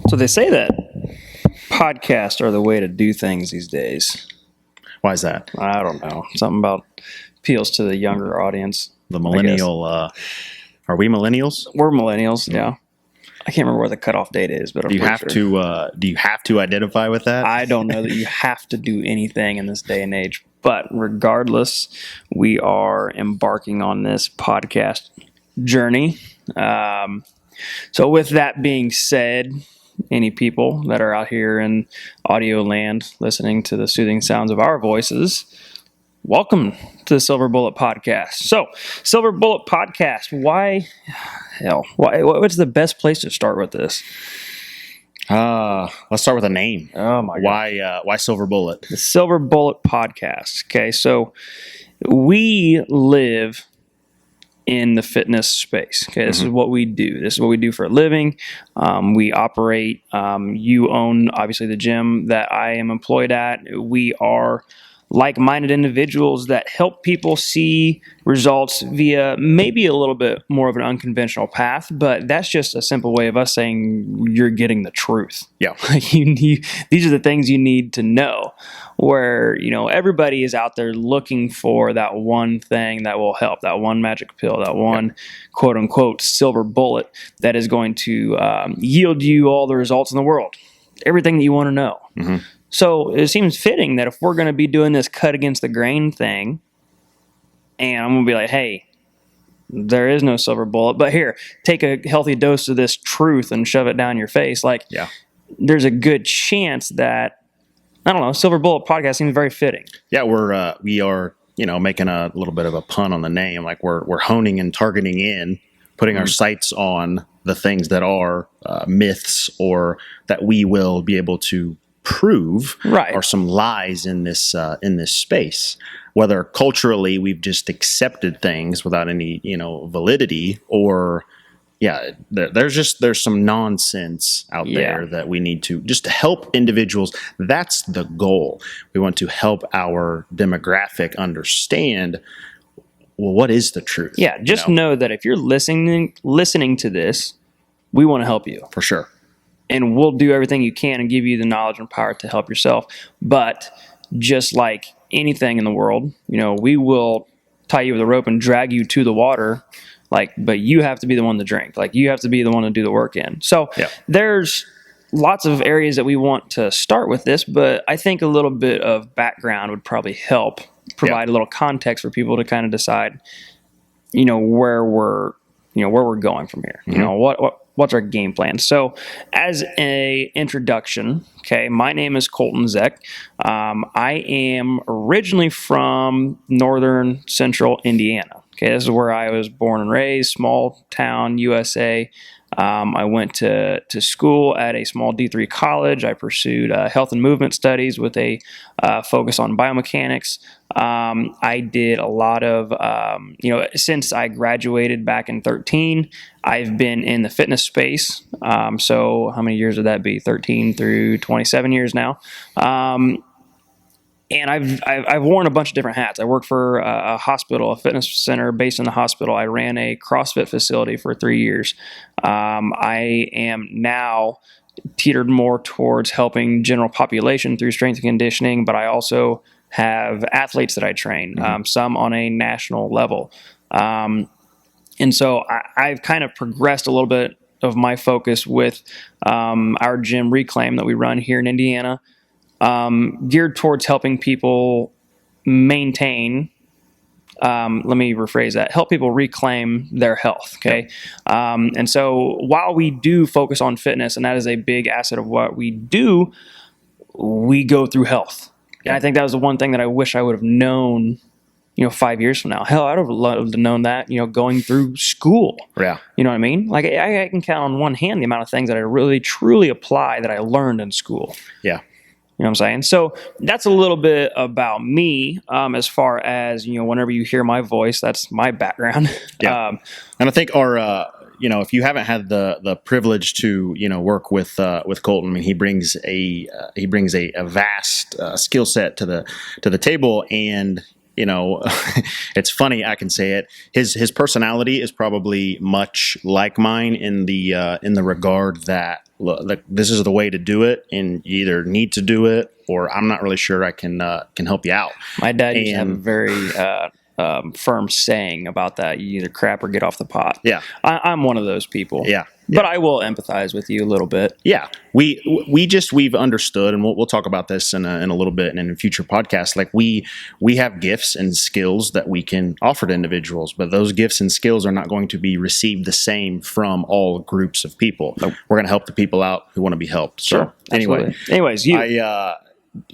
So they say that podcasts are the way to do things these days. Why is that? I don't know. Something about appeals to the younger audience. The millennial, are we millennials? We're millennials, yeah. I can't remember where the cutoff date is, but Do you have to identify with that? I don't know that you have to do anything in this day and age. But regardless, we are embarking on this podcast journey. So with that being said, any people that are out here in audio land listening to the soothing sounds of our voices, welcome to the Silver Bullet Podcast. So, Silver Bullet Podcast, what's the best place to start with this? Let's start with a name. Oh my God. Why Silver Bullet? The Silver Bullet Podcast. Okay, so we live in the fitness space. Okay, this is what we do. This is what we do for a living. We operate. You own, obviously, the gym that I am employed at. We are like-minded individuals that help people see results via maybe a little bit more of an unconventional path, but that's just a simple way of us saying you're getting the truth. Yeah. These are the things you need to know, where, everybody is out there looking for that one thing that will help, that one magic pill, that one quote unquote silver bullet that is going to yield you all the results in the world, everything that you want to know. Mm-hmm. So it seems fitting that if we're going to be doing this cut against the grain thing, and I'm going to be like, hey, there is no silver bullet, but here, take a healthy dose of this truth and shove it down your face. There's a good chance that, I don't know, Silver Bullet Podcast seems very fitting. Yeah, we are making a little bit of a pun on the name. Like we're honing and targeting in, putting our sights on the things that are myths or that we will be able to prove are some lies in this space. Whether culturally we've just accepted things without any validity, or there's some nonsense out there that we need to just help individuals. That's the goal. We want to help our demographic understand, well, what is the truth? Yeah, just know that if you're listening to this, we want to help you. For sure. And we'll do everything you can and give you the knowledge and power to help yourself. But just like anything in the world, we will tie you with a rope and drag you to the water. But you have to be the one to drink. You have to be the one to do the work in. So there's lots of areas that we want to start with this, but I think a little bit of background would probably help provide a little context for people to kind of decide, where we're going from here. Mm-hmm. What's our game plan? So as a introduction, my name is Colton Zeck. I am originally from northern central Indiana. This is where I was born and raised, small town, USA. I went to school at a small D3 college. I pursued health and movement studies with a focus on biomechanics. I did a lot of, since I graduated back in 2013, I've been in the fitness space. So how many years would that be? 13 through 27 years now. And I've worn a bunch of different hats. I worked for a hospital, a fitness center based in the hospital. I ran a CrossFit facility for 3 years. I am now teetered more towards helping general population through strength and conditioning, but I also have athletes that I train, some on a national level. And so I've kind of progressed a little bit of my focus with our gym Reclaim that we run here in Indiana. Geared towards helping people maintain, let me rephrase that, help people reclaim their health, okay? And so while we do focus on fitness, and that is a big asset of what we do, we go through health. And I think that was the one thing that I wish I would have known, 5 years from now. Hell, I'd have loved to known that, going through school. Yeah. You know what I mean? I can count on one hand the amount of things that I really, truly apply that I learned in school. Yeah. You know what I'm saying? So that's a little bit about me, as far as, whenever you hear my voice, that's my background. Yeah. And I think our, if you haven't had the privilege to, work with Colton, I mean, he brings a vast skill set to the table, and it's funny. I can say it. His personality is probably much like mine in the regard that, look, this is the way to do it, and you either need to do it, or I'm not really sure I can help you out. My dad used to have a very firm saying about that: you either crap or get off the pot. Yeah, I'm one of those people. Yeah. But I will empathize with you a little bit. Yeah, we've understood, and we'll talk about this in a little bit and in a future podcast. Like we have gifts and skills that we can offer to individuals, but those gifts and skills are not going to be received the same from all groups of people. Nope. We're going to help the people out who want to be helped. Sure. So anyway, you.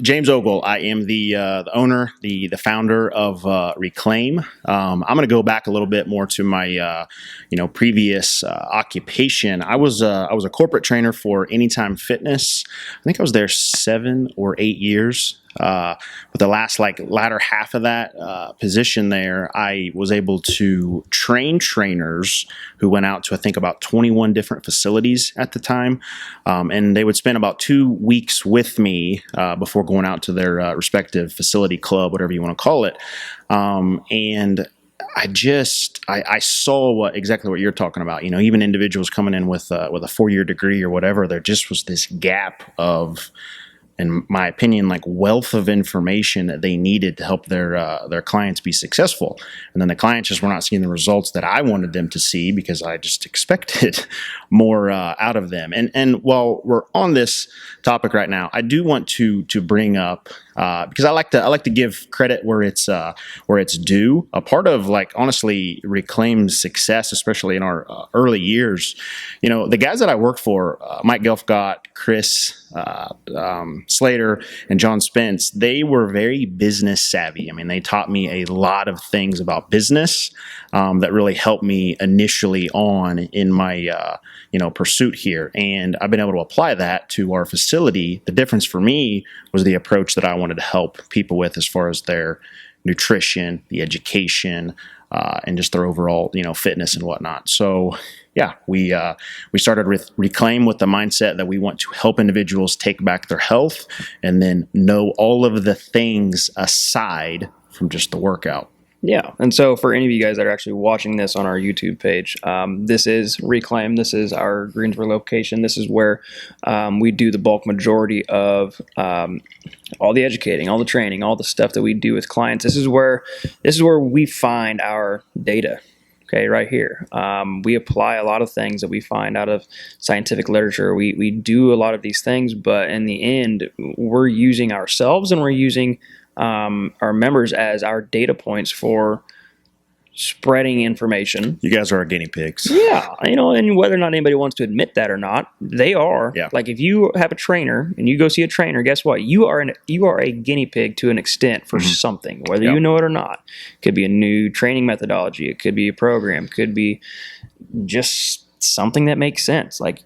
James Ogle. I am the owner, the founder of Reclaim. I'm going to go back a little bit more to my previous occupation. I was a corporate trainer for Anytime Fitness. I think I was there 7 or 8 years. But the latter half of that position there, I was able to train trainers who went out to, I think, about 21 different facilities at the time. And they would spend about 2 weeks with me before going out to their respective facility club, whatever you want to call it. And I saw exactly what you're talking about. Even individuals coming in with a 4-year degree or whatever, there just was this gap of, in my opinion, like wealth of information that they needed to help their clients be successful. And then the clients just were not seeing the results that I wanted them to see because I just expected more out of them. And while we're on this topic right now, I do want to bring up because I like to give credit where it's due. A part of, honestly, Reclaim's success, especially in our early years, the guys that I work for, Mike Gelfgott, Chris Slater, and John Spence, they were very business savvy. I mean, they taught me a lot of things about business that really helped me initially on in my pursuit here. And I've been able to apply that to our facility. The difference for me was the approach that I wanted to help people with as far as their nutrition, the education, and just their overall, fitness and whatnot. So yeah, we started with Reclaim with the mindset that we want to help individuals take back their health and then know all of the things aside from just the workout. Yeah. And so for any of you guys that are actually watching this on our YouTube page, this is Reclaim. This is our Greensboro location. This is where we do the bulk majority of all the educating, all the training, all the stuff that we do with clients. This is where we find our data. Okay, right here. We apply a lot of things that we find out of scientific literature. We do a lot of these things, but in the end, we're using ourselves and we're using our members as our data points for spreading information. You guys are our guinea pigs. Yeah, and whether or not anybody wants to admit that or not, they are. Yeah. Like if you have a trainer and you go see a trainer, guess what? You are a guinea pig to an extent for something, whether you know it or not. It could be a new training methodology. It could be a program. It could be just something that makes sense. Like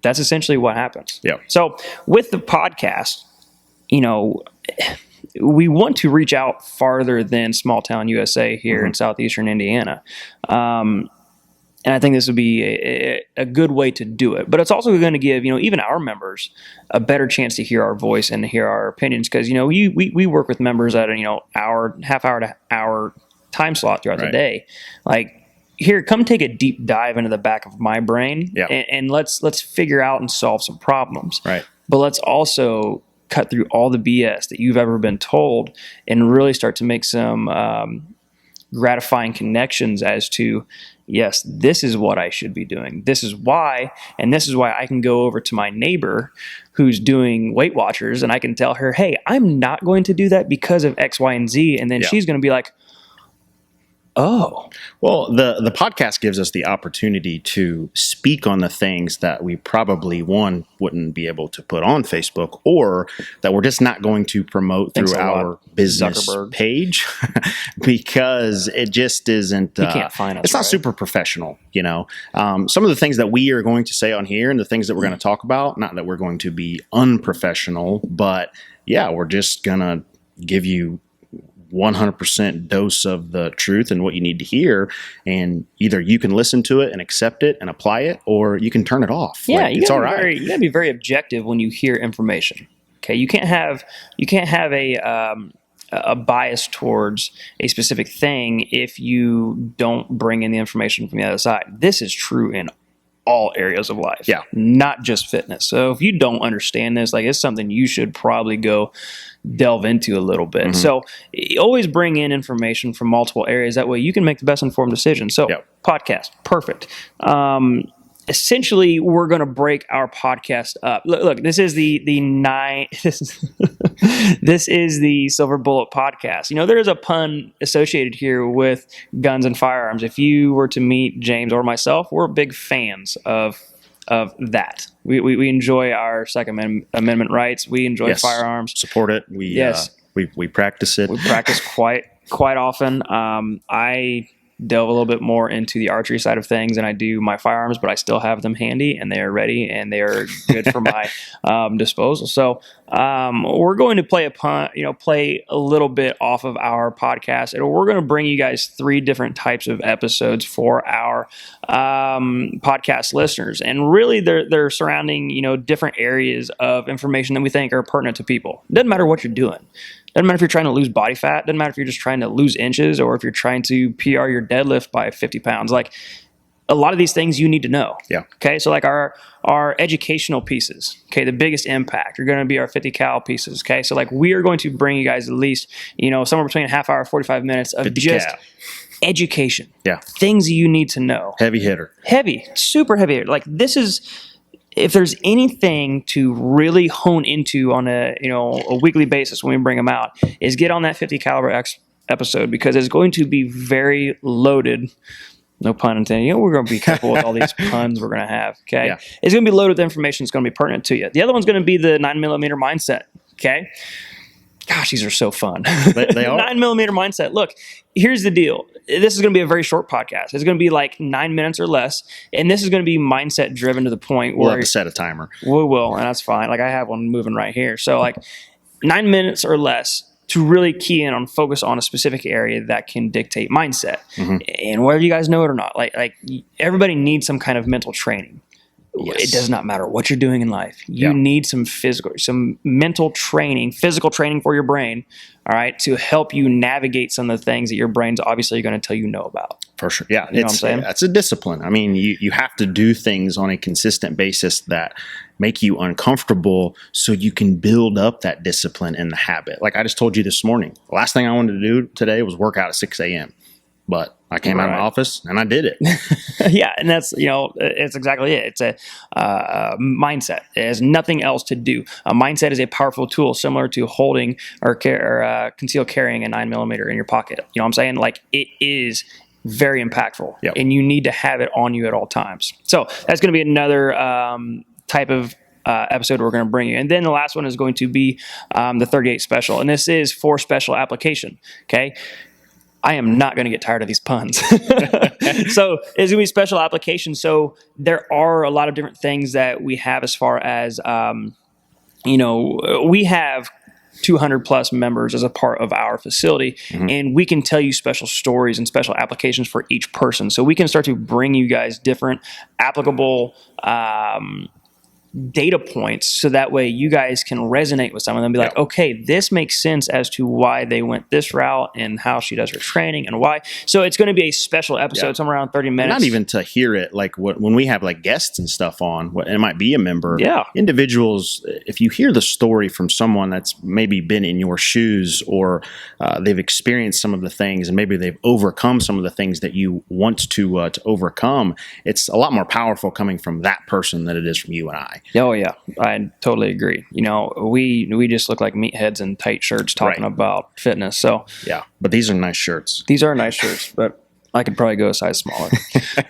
that's essentially what happens. Yeah. So with the podcast, we want to reach out farther than small town USA here in southeastern Indiana. And I think this would be a good way to do it. But it's also going to give, even our members a better chance to hear our voice and to hear our opinions. Because, we work with members at half hour to hour time slot throughout the day. Like, here, come take a deep dive into the back of my brain and let's figure out and solve some problems. Right. But let's also cut through all the BS that you've ever been told and really start to make some gratifying connections as to, yes, this is what I should be doing. This is why, and this is why I can go over to my neighbor who's doing Weight Watchers and I can tell her, hey, I'm not going to do that because of X, Y, and Z. And then she's going to be like, oh. Well, the podcast gives us the opportunity to speak on the things that we probably, wouldn't be able to put on Facebook or that we're just not going to promote through our business page because it just isn't, you can't find us, it's not super professional, Some of the things that we are going to say on here and the things that we're going to talk about, not that we're going to be unprofessional, but yeah, we're just going to give you 100% dose of the truth and what you need to hear, and either you can listen to it and accept it and apply it, or you can turn it off. Yeah, it's all right. You gotta be very objective when you hear information. Okay, you can't have a bias towards a specific thing if you don't bring in the information from the other side. This is true in all areas of life, not just fitness. So if you don't understand this, like, it's something you should probably go delve into a little bit. So always bring in information from multiple areas. That way you can make the best informed decision. So podcast, perfect. Essentially, we're going to break our podcast up. Look, this is the this is the Silver Bullet podcast. You know, there is a pun associated here with guns and firearms. If you were to meet James or myself, we're big fans of that. We enjoy our Second Amendment rights. We enjoy firearms. Support it. We practice it. We practice quite often. I delve a little bit more into the archery side of things than I do my firearms, but I still have them handy and they are ready and they are good for my disposal. So we're going to play a little bit off of our podcast, and we're going to bring you guys 3 different types of episodes for our podcast listeners. And really they're surrounding, different areas of information that we think are pertinent to people. Doesn't matter what you're doing. Doesn't matter if you're trying to lose body fat. Doesn't matter if you're just trying to lose inches or if you're trying to PR your deadlift by 50 pounds. Like, a lot of these things you need to know. Okay. So like our educational pieces, okay, the biggest impact are going to be our 50 cal pieces. Okay. So like, we are going to bring you guys at least, somewhere between a half hour, 45 minutes of just education. Things you need to know. Heavy hitter. Super heavy hitter. Like, this is, if there's anything to really hone into on a weekly basis when we bring them out, is get on that 50 caliber episode, because it's going to be very loaded. No pun intended. We're going to be careful with all these puns we're going to have. Okay. It's going to be loaded with information that's going to be pertinent to you. The other one's going to be the 9mm mindset. Okay. Gosh, these are so fun. They are. 9mm mindset. Look, here's the deal. This is going to be a very short podcast. It's going to be like 9 minutes or less. And this is going to be mindset driven to the point where we'll have to set a timer. We will. And that's fine. Like, I have one moving right here. So like 9 minutes or less to really key in on, focus on a specific area that can dictate mindset. And whether you guys know it or not, like everybody needs some kind of mental training. It does not matter what you're doing in life. You need some mental training, physical training for your brain, all right, to help you navigate some of the things that your brain's obviously going to tell you know about. For sure. Yeah. You know what I'm saying? That's a discipline. I mean, you have to do things on a consistent basis that make you uncomfortable so you can build up that discipline and the habit. Like I just told you this morning, the last thing I wanted to do today was work out at 6 a.m. But I came out of my office and I did it. And that's, it's exactly it. It's a mindset. It has nothing else to do. A mindset is a powerful tool similar to holding or conceal carrying a 9mm in your pocket. You know what I'm saying? Like, it is very impactful and you need to have it on you at all times. So that's going to be another type of episode we're going to bring you. And then the last one is going to be the 38 special. And this is for special application. Okay. I am not going to get tired of these puns. So it's going to be special application. So there are a lot of different things that we have as far as, we have 200 plus members as a part of our facility, and we can tell you special stories and special applications for each person. So we can start to bring you guys different applicable data points, so that way you guys can resonate with someone and be like, okay, this makes sense as to why they went this route and how she does her training and why. So it's going to be a special episode, somewhere around 30 minutes. Not even to hear it, like when we have like guests and stuff on, and it might be a member, individuals, if you hear the story from someone that's maybe been in your shoes, or they've experienced some of the things and maybe they've overcome some of the things that you want to overcome, it's a lot more powerful coming from that person than it is from you and I. Oh yeah, I totally agree. We just look like meatheads in tight shirts talking about fitness. So yeah, but these are nice shirts. These are nice shirts, but I could probably go a size smaller.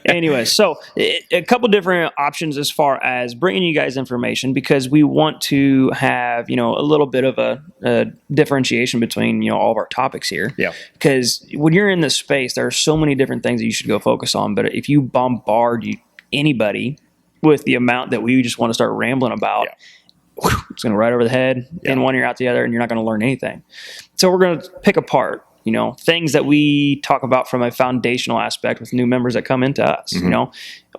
Anyway, so a couple different options as far as bringing you guys information, because we want to have a little bit of a differentiation between all of our topics here. Yeah. Because when you're in this space, there are so many different things that you should go focus on. But if you bombard anybody with the amount that we just want to start rambling about, it's going to right over the head, in one ear out the other, and you're not going to learn anything. So we're going to pick apart, things that we talk about from a foundational aspect with new members that come into us.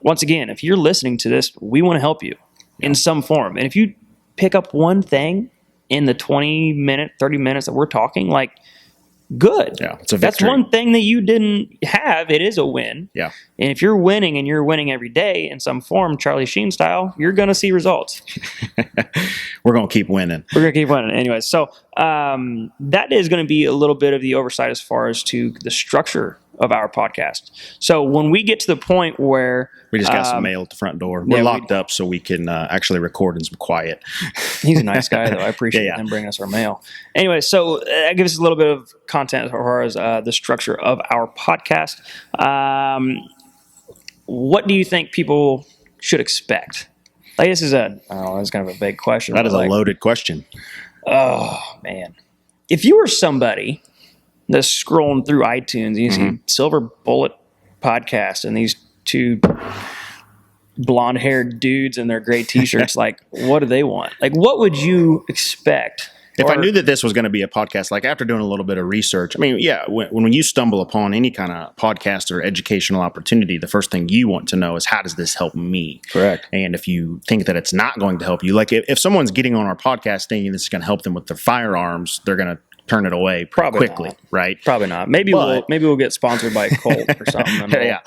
Once again, if you're listening to this, we want to help you in some form. And if you pick up one thing in the 20-minute, 30 minutes that we're talking, like, good. Yeah, it's a That's victory. one thing that you didn't have. It is a win. Yeah. And if you're winning and you're winning every day in some form, Charlie Sheen style, you're going to see results. We're going to keep winning. We're going to keep winning. Anyway, so that is going to be a little bit of the oversight as far as to the structure of our podcast. So when we get to the point where We just got some mail at the front door. We're locked up so we can actually record in some quiet. He's a nice guy, though. I appreciate him bringing us our mail. Anyway, so that gives us a little bit of content as far as the structure of our podcast. What do you think people should expect? Like, this is that's kind of a big question. That is a loaded question. Oh, man. If you were somebody that's scrolling through iTunes and you see Silver Bullet Podcast and these two blonde-haired dudes in their gray T-shirts, like, what do they want? Like, what would you expect? If I knew that this was going to be a podcast, like after doing a little bit of research, I mean, yeah, when you stumble upon any kind of podcast or educational opportunity, the first thing you want to know is, how does this help me? Correct. And if you think that it's not going to help you, like if someone's getting on our podcast thinking this is going to help them with their firearms, they're going to turn it away quickly, right? Probably not. Maybe we'll get sponsored by Colt or something. Yeah.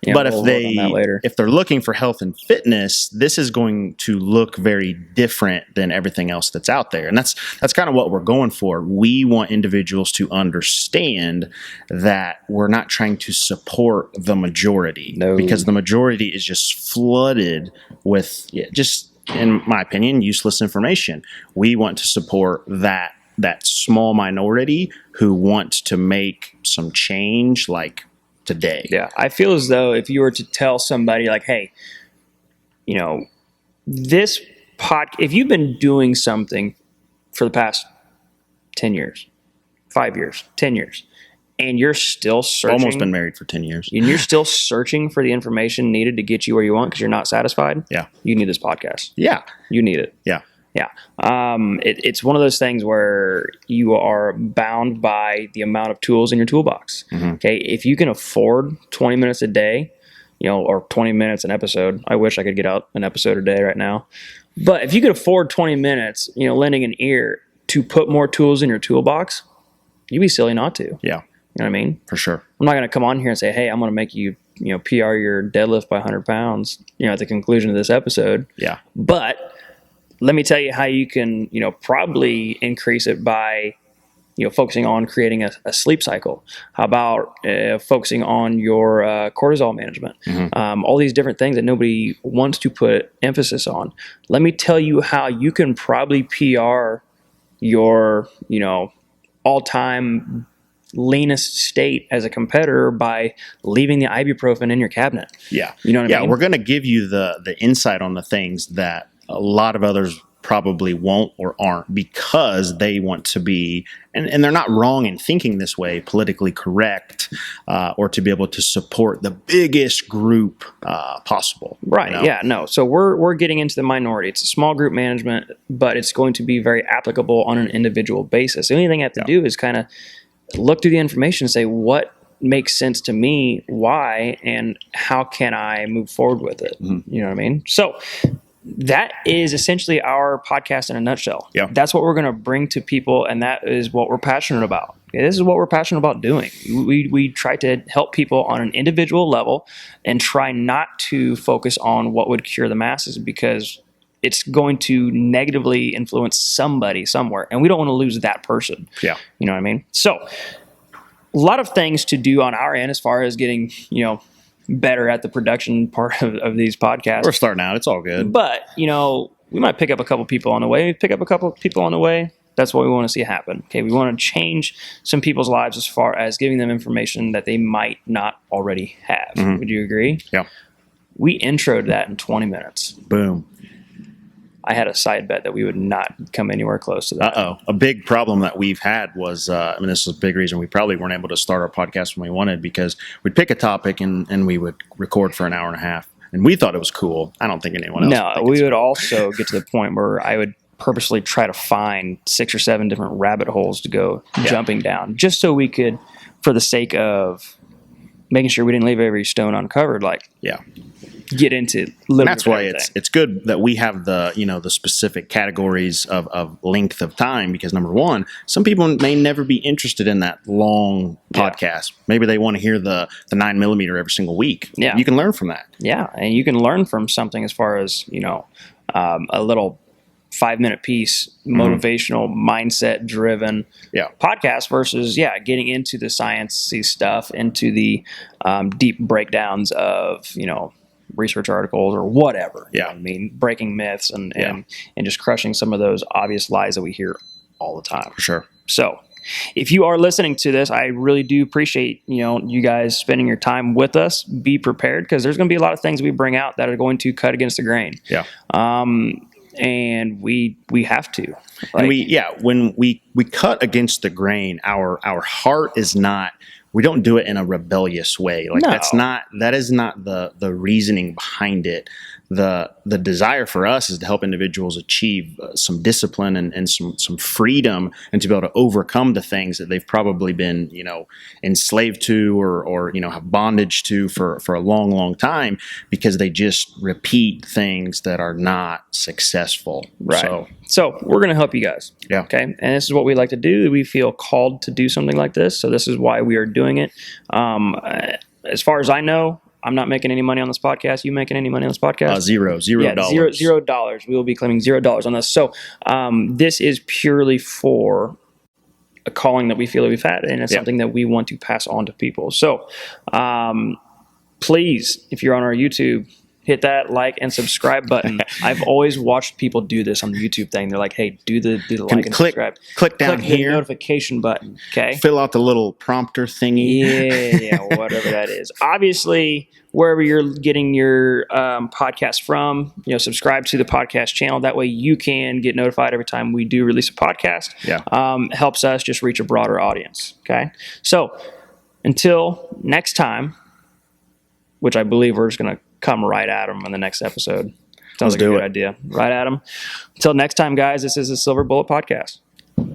But if they're looking for health and fitness, this is going to look very different than everything else that's out there. And that's kind of what we're going for. We want individuals to understand that we're not trying to support the majority, because the majority is just flooded with just, in my opinion, useless information. We want to support that small minority who wants to make some change, like today. Yeah, I feel as though if you were to tell somebody, like, hey, you know, if you've been doing something for the past 10 years, 5 years, 10 years, and you're still searching. Almost been married for 10 years. And you're still searching for the information needed to get you where you want because you're not satisfied. Yeah. You need this podcast. Yeah. You need it. Yeah. Yeah. It's one of those things where you are bound by the amount of tools in your toolbox. Okay. If you can afford 20 minutes a day, or 20 minutes an episode, I wish I could get out an episode a day right now. But if you could afford 20 minutes, lending an ear to put more tools in your toolbox, you'd be silly not to. Yeah. You know what I mean? For sure. I'm not going to come on here and say, hey, I'm going to make you, PR your deadlift by 100 pounds, at the conclusion of this episode. Yeah. But let me tell you how you can, probably increase it by, focusing on creating a sleep cycle. How about focusing on your cortisol management? All these different things that nobody wants to put emphasis on. Let me tell you how you can probably PR your, all-time leanest state as a competitor by leaving the ibuprofen in your cabinet. Yeah. You know what I mean? Yeah, we're going to give you the insight on the things that a lot of others probably won't or aren't, because they want to be, and they're not wrong in thinking this way, politically correct, or to be able to support the biggest group possible. Right. Yeah. No. So we're getting into the minority. It's a small group management, but it's going to be very applicable on an individual basis. The only thing I have to do is kind of look through the information and say, what makes sense to me, why, and how can I move forward with it? You know what I mean? So that is essentially our podcast in a nutshell. Yeah. That's what we're going to bring to people, and that is what we're passionate about. This is what we're passionate about doing. We try to help people on an individual level and try not to focus on what would cure the masses, because it's going to negatively influence somebody somewhere, and we don't want to lose that person. Yeah. You know what I mean? So a lot of things to do on our end as far as getting, better at the production part of these podcasts. We're starting out. It's all good. But, we might pick up a couple people on the way. That's what we want to see happen. Okay, we want to change some people's lives as far as giving them information that they might not already have. Would you agree? Yeah. We introed that in 20 minutes. Boom. I had a side bet that we would not come anywhere close to that. A big problem that we've had was, this is a big reason we probably weren't able to start our podcast when we wanted, because we'd pick a topic and we would record for an hour and a half. And we thought it was cool. I don't think anyone else No, we would also get to the point where I would purposely try to find 6 or 7 different rabbit holes to go jumping down, just so we could, for the sake of making sure we didn't leave every stone uncovered. get into And literally that's why everything. it's good that we have the, you know, the specific categories of length of time, because number one, some people may never be interested in that long podcast. Maybe they want to hear the 9mm every single week. Yeah. You can learn from that. Yeah, and you can learn from something as far as, you know, a little 5-minute piece, motivational, mindset driven podcast versus, getting into the sciencey stuff, into the deep breakdowns of, you know, research articles or whatever. You know what I mean, breaking myths and just crushing some of those obvious lies that we hear all the time. For sure. So if you are listening to this, I really do appreciate, you know, you guys spending your time with us. Be prepared, because there's going to be a lot of things we bring out that are going to cut against the grain. Yeah. And we have to. And when we cut against the grain, our heart is not, we don't do it in a rebellious way. Like that is not the reasoning behind it. The desire for us is to help individuals achieve some discipline and some freedom, and to be able to overcome the things that they've probably been, you know, enslaved to or you know, have bondage to for a long time, because they just repeat things that are not successful. Right. So we're going to help you guys. Yeah. Okay. And this is what we like to do. We feel called to do something like this. So this is why we are doing it. As far as I know, I'm not making any money on this podcast. You making any money on this podcast? $0. $0. We will be claiming $0 on this. So this is purely for a calling that we feel that we've had, and it's something that we want to pass on to people. So please, if you're on our YouTube, hit that like and subscribe button. I've always watched people do this on the YouTube thing. They're like, hey, do the like and subscribe. Click down here. The notification button. Okay. Fill out the little prompter thingy. Yeah, whatever that is. Obviously, wherever you're getting your podcast from, you know, subscribe to the podcast channel. That way you can get notified every time we do release a podcast. Yeah. Helps us just reach a broader audience. Okay. So until next time, which I believe we're just going to come right at them in the next episode. Sounds like a good idea. Right at them. Until next time, guys, this is the Silver Bullet Podcast.